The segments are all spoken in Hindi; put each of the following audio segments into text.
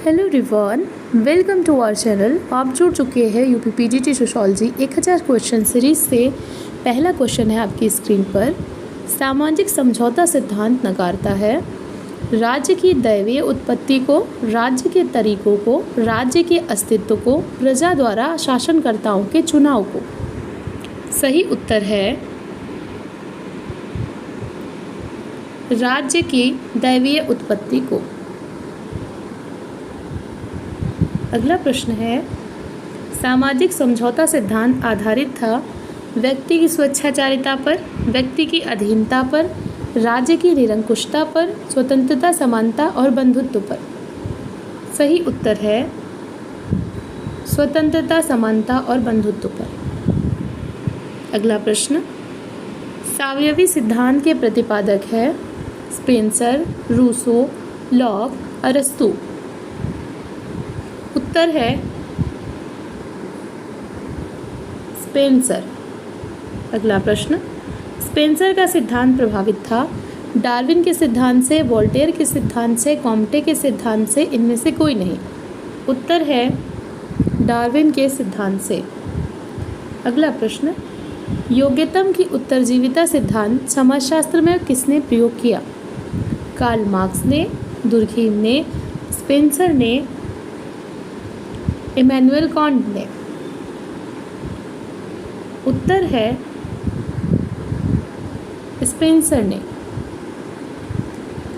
Hello everyone, welcome to our channel. आप जुड़ चुके हैं UP PGT sociology 1000 question series से। पहला क्वेश्चन है आपकी स्क्रीन पर। सामाजिक समझौता सिद्धांत नकारता है राज्य की दैवीय उत्पत्ति को, राज्य के तरीकों को, राज्य के अस्तित्व को, प्रजा द्वारा शासनकर्ताओं के चुनाव को। सही उत्तर है राज्य की दैवीय उत्पत्ति को। अगला प्रश्न है, सामाजिक समझौता सिद्धांत आधारित था व्यक्ति की स्वेच्छाचारिता पर, व्यक्ति की अधीनता पर, राज्य की निरंकुशता पर, स्वतंत्रता, समानता और बंधुत्व पर। सही उत्तर है स्वतंत्रता, समानता और बंधुत्व पर। अगला प्रश्न, सावयवी सिद्धांत के प्रतिपादक है स्पेंसर, रूसो, लॉक, अरस्तू। उत्तर है स्पेंसर। अगला प्रश्न, स्पेंसर का सिद्धांत प्रभावित था डार्विन के सिद्धांत से, वोल्टेयर के सिद्धांत से, कॉम्टे के सिद्धांत से, इनमें से कोई नहीं। उत्तर है डार्विन के सिद्धांत से। अगला प्रश्न, योग्यतम की उत्तरजीविता सिद्धांत समाजशास्त्र में किसने प्रयोग किया? कार्ल मार्क्स ने, दुर्खीम ने, स्पेंसर ने, इमैनुअल कांट ने। उत्तर है स्पेंसर ने।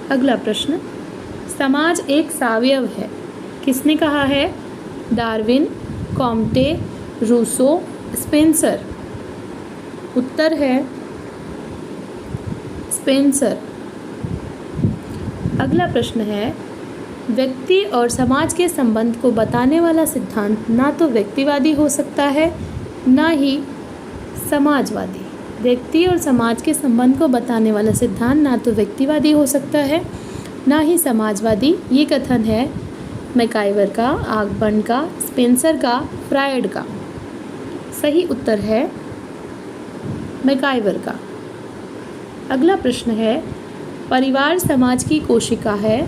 अगला प्रश्न, समाज एक सावयव है किसने कहा है? Darwin, Comte, Rousseau, Spencer. उत्तर है स्पेंसर। अगला प्रश्न है, व्यक्ति और समाज के संबंध को बताने वाला सिद्धांत ना तो व्यक्तिवादी हो सकता है ना ही समाजवादी। व्यक्ति और समाज के संबंध को बताने वाला सिद्धांत ना तो व्यक्तिवादी हो सकता है ना ही समाजवादी। ये कथन है मैकाइवर का, आगबर्न का, स्पेंसर का, फ्रायड का। सही उत्तर है मैकाइवर का। अगला प्रश्न है, परिवार समाज की कोशिका है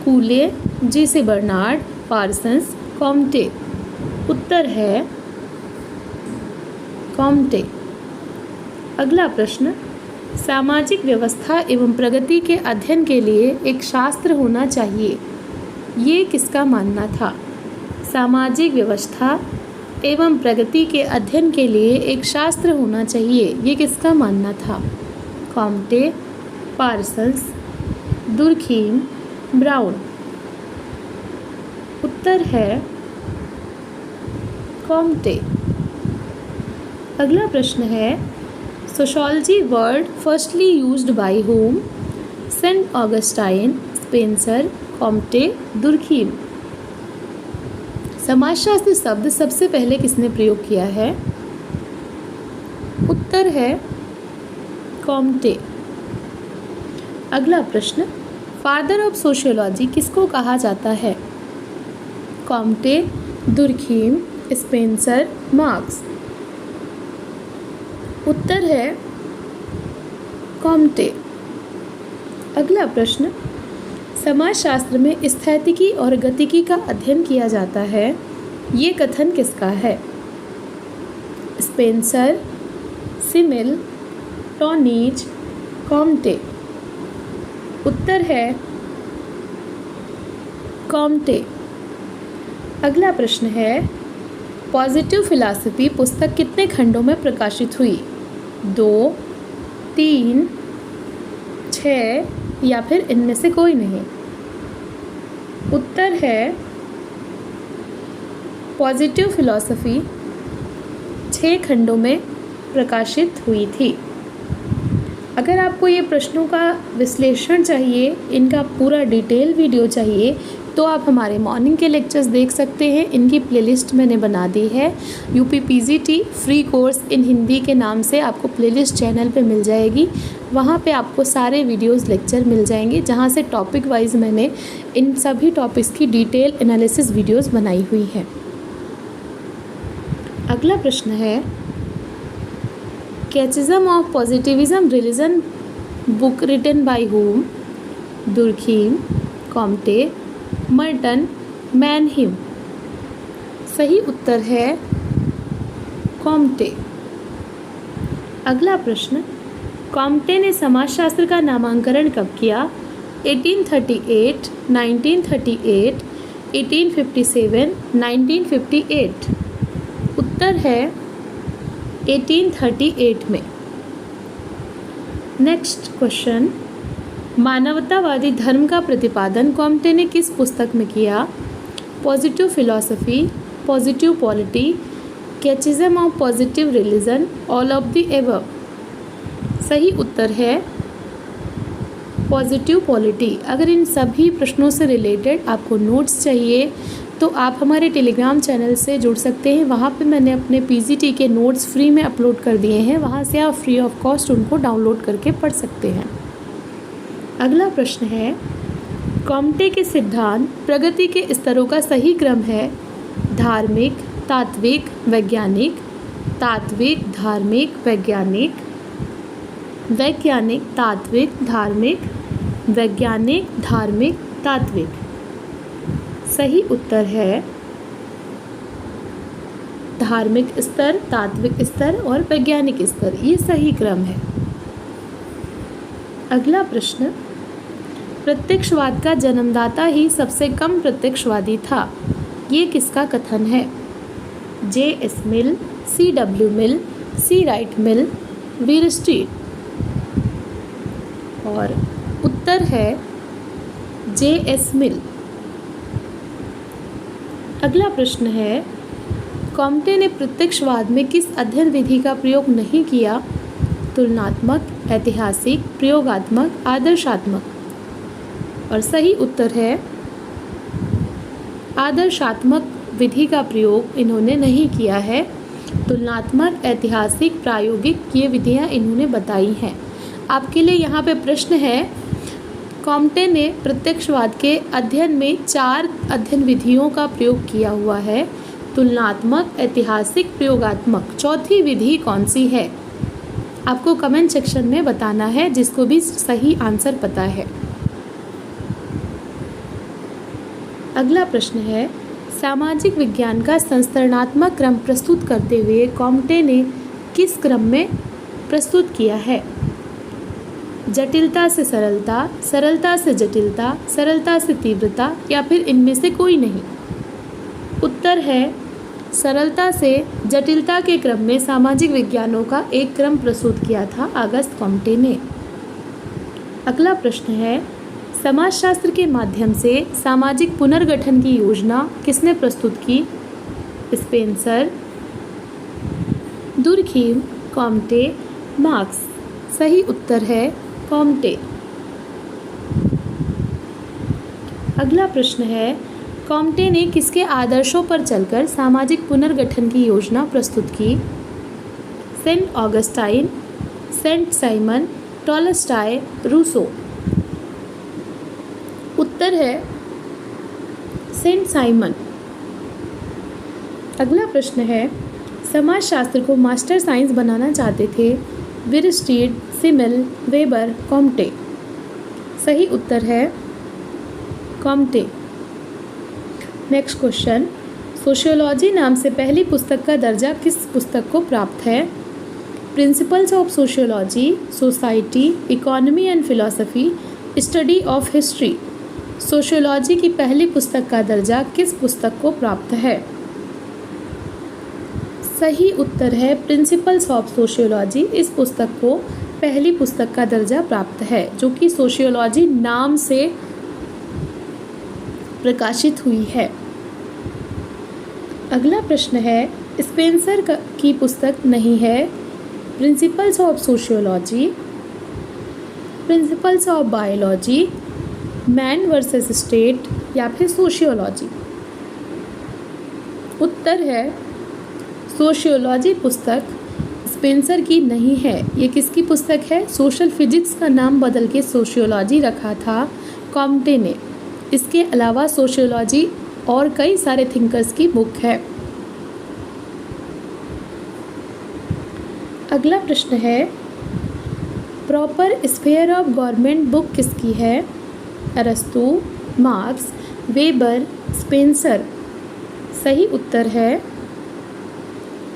Cooley, G C. Bernard, Parsons, Comte. उत्तर है कॉम्टे। अगला प्रश्न, सामाजिक व्यवस्था एवं प्रगति के अध्ययन के लिए एक शास्त्र होना चाहिए, ये किसका मानना था? सामाजिक व्यवस्था एवं प्रगति के अध्ययन के लिए एक शास्त्र होना चाहिए, ये किसका मानना था? Comte, Parsons, Durkheim, Brown. उत्तर है कॉम्टे। अगला प्रश्न है, sociology word firstly used by whom? Saint Augustine, Spencer, Comte, Durkheim. समाजशास्त्र शब्द सबसे पहले किसने प्रयोग किया है? उत्तर है कॉम्टे। अगला प्रश्न, फादर ऑफ सोशियोलॉजी किसको कहा जाता है? Comte, Durkheim, Spencer, Marx. उत्तर है कॉम्टे। अगला प्रश्न, समाजशास्त्र में स्थैतिकी और गतिकी का अध्ययन किया जाता है, ये कथन किसका है? Spencer, Simmel, Tonnies, Comte. उत्तर है कॉम्टे। अगला प्रश्न है, पॉजिटिव फिलॉसफी पुस्तक कितने खंडों में प्रकाशित हुई? 2, 3, 6 या फिर इनमें से कोई नहीं। उत्तर है पॉजिटिव फिलॉसफी 6 खंडों में प्रकाशित हुई थी। अगर आपको ये प्रश्नों का विश्लेषण चाहिए, इनका पूरा डिटेल वीडियो चाहिए, तो आप हमारे मॉर्निंग के लेक्चर्स देख सकते हैं। इनकी प्लेलिस्ट मैंने बना दी है। UP PGT free course in Hindi के नाम से आपको प्लेलिस्ट चैनल पे मिल जाएगी। वहाँ पे आपको सारे वीडियोस लेक्चर मिल जाएंगे, जहाँ से टॉपिक वाइज मैंने इन सभी टॉपिक्स की डिटेल एनालिसिस वीडियोस बनाई हुई है। अगला प्रश्न है, catechism of positivism religion book written by whom? Durkheim, Comte, Merton, Mannheim. सही उत्तर है कॉम्टे। अगला प्रश्न, कॉम्टे ने समाजशास्त्र का नामांकन कब किया? 1838, 1938, 1857, 1958। उत्तर है 1838 में। नेक्स्ट क्वेश्चन, मानवतावादी धर्म का प्रतिपादन कॉम्टे ने किस पुस्तक में किया? Positive philosophy, positive polity, catechism of positive religion, all of the above. सही उत्तर है पॉजिटिव पॉलिटी। अगर इन सभी प्रश्नों से रिलेटेड आपको नोट्स चाहिए तो आप हमारे टेलीग्राम चैनल से जुड़ सकते हैं। वहाँ पे मैंने अपने पीजीटी के नोट्स फ्री में अपलोड कर दिए हैं, वहाँ से आप फ्री ऑफ कॉस्ट उनको डाउनलोड करके पढ़ सकते हैं। अगला प्रश्न है, कॉम्टे के सिद्धांत प्रगति के स्तरों का सही क्रम है? धार्मिक, तात्विक, वैज्ञानिक, तात्विक, धार्मिक, वैज्ञानिक, वैज्ञानिक, तात्विक, धार्मिक, वैज्ञानिक, धार्मिक, तात्विक। सही उत्तर है धार्मिक स्तर, तात्विक स्तर और वैज्ञानिक स्तर, ये सही क्रम है। अगला प्रश्न, प्रत्यक्षवाद का जन्मदाता ही सबसे कम प्रत्यक्षवादी था, ये किसका कथन है? J.S. मिल, C.W. मिल, C. राइट मिल, वीरस्ट्रीट। और उत्तर है J.S. मिल। अगला प्रश्न है, कॉम्टे ने प्रत्यक्षवाद में किस अध्ययन विधि का प्रयोग नहीं किया? तुलनात्मक, ऐतिहासिक, प्रयोगात्मक, आदर्शात्मक। और सही उत्तर है आदर्शात्मक विधि का प्रयोग इन्होंने नहीं किया है। तुलनात्मक, ऐतिहासिक, प्रायोगिक ये विधियां इन्होंने बताई हैं। आपके लिए यहाँ पे प्रश्न है, कॉम्टे ने प्रत्यक्षवाद के अध्ययन में 4 अध्ययन विधियों का प्रयोग किया हुआ है। तुलनात्मक, ऐतिहासिक, प्रयोगात्मक, चौथी विधि कौन सी है? आपको कमेंट सेक्शन में बताना है जिसको भी सही आंसर पता है। अगला प्रश्न है, सामाजिक विज्ञान का संस्तरणात्मक क्रम प्रस्तुत करते हुए कॉम्टे ने किस क्रम में प्रस्तुत किया है? जटिलता से सरलता, सरलता से जटिलता, सरलता से तीव्रता, या फिर इनमें से कोई नहीं? उत्तर है सरलता से जटिलता के क्रम में सामाजिक विज्ञानों का एक क्रम प्रस्तुत किया था अगस्त कॉम्टे ने। अगला प्रश्न है, समाजशास्त्र के माध्यम से सामाजिक पुनर्गठन की योजना किसने प्रस्तुत की? Spencer, Durkheim, Comte, marks. सही उत्तर है कॉम्टे। अगला प्रश्न है, कॉम्टे ने किसके आदर्शों पर चलकर सामाजिक पुनर्गठन की योजना प्रस्तुत की? Saint Augustine, Saint Simon, Tolstoy, Rousseau. उत्तर है सेंट साइमन। अगला प्रश्न है, समाजशास्त्र को मास्टर साइंस बनाना चाहते थे वीरस्ट्रीट, सिमिल, वेबर, कॉम्टे। सही उत्तर है कॉम्टे। नेक्स्ट क्वेश्चन, सोशियोलॉजी नाम से पहली पुस्तक का दर्जा किस पुस्तक को प्राप्त है? Principles of sociology, society, economy and philosophy, study of history. Sociology की पहली पुस्तक का दर्जा किस पुस्तक को प्राप्त है? सही उत्तर है प्रिंसिपल्स ऑफ सोशियोलॉजी। इस पुस्तक को पहली पुस्तक का दर्जा प्राप्त है, जो कि सोशियोलॉजी नाम से प्रकाशित हुई है। अगला प्रश्न है, स्पेंसर की पुस्तक नहीं है principles of sociology, principles of biology, man versus state, या फिर सोशियोलॉजी। उत्तर है सोशियोलॉजी पुस्तक स्पेंसर की नहीं है। ये किसकी पुस्तक है? सोशल फिजिक्स का नाम बदल के सोशियोलॉजी रखा था कॉम्टे ने। इसके अलावा सोशियोलॉजी और कई सारे थिंकर्स की बुक है। अगला प्रश्न है, proper sphere of government book किसकी है? अरस्तु, मार्क्स, वेबर, स्पेंसर। सही उत्तर है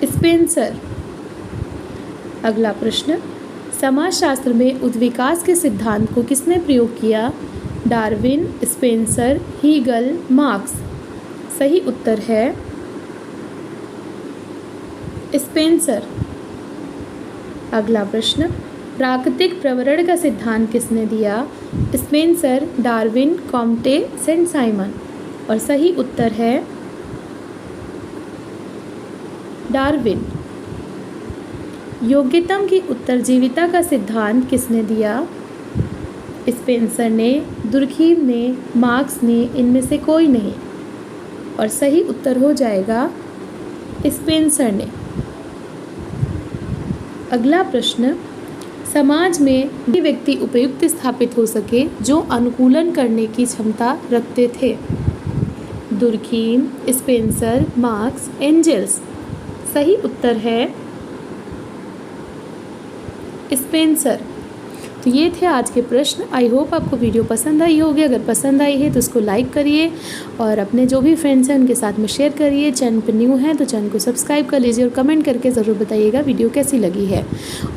स्पेंसर। अगला प्रश्न, समाजशास्त्र में उद्विकास के सिद्धांत को किसने प्रयोग किया? Darwin, Spencer, Hegel, Marx. सही उत्तर है स्पेंसर। अगला प्रश्न, प्राकृतिक प्रवरण का सिद्धांत किसने दिया? Spencer, Darwin, Comte, Saint Simon. और सही उत्तर है डार्विन। योग्यतम की उत्तरजीविता का सिद्धांत किसने दिया? स्पेंसर ने, दुर्खीम ने, मार्क्स ने, इनमें से कोई नहीं। और सही उत्तर हो जाएगा स्पेंसर ने। अगला प्रश्न, समाज में भी व्यक्ति उपयुक्त स्थापित हो सके जो अनुकूलन करने की क्षमता रखते थे? Durkheim, Spencer, Marx, Engels. सही उत्तर है स्पेंसर। तो ये थे आज के प्रश्न। आई होप आपको वीडियो पसंद आई होगी। अगर पसंद आई है तो इसको लाइक करिए और अपने जो भी फ्रेंड्स हैं उनके साथ में शेयर करिए। चैनल पर न्यू है तो चैनल को सब्सक्राइब कर लीजिए और कमेंट करके ज़रूर बताइएगा वीडियो कैसी लगी है।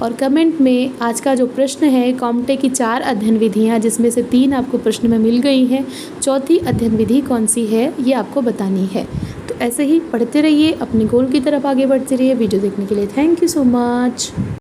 और कमेंट में आज का जो प्रश्न है, कॉम्टे की 4 अध्ययन विधियाँ जिसमें से 3 आपको प्रश्न में मिल गई हैं, चौथी अध्ययन विधि कौन सी है ये आपको बतानी है। तो ऐसे ही पढ़ते रहिए, अपने गोल की तरफ आगे बढ़ते रहिए। वीडियो देखने के लिए थैंक यू सो मच।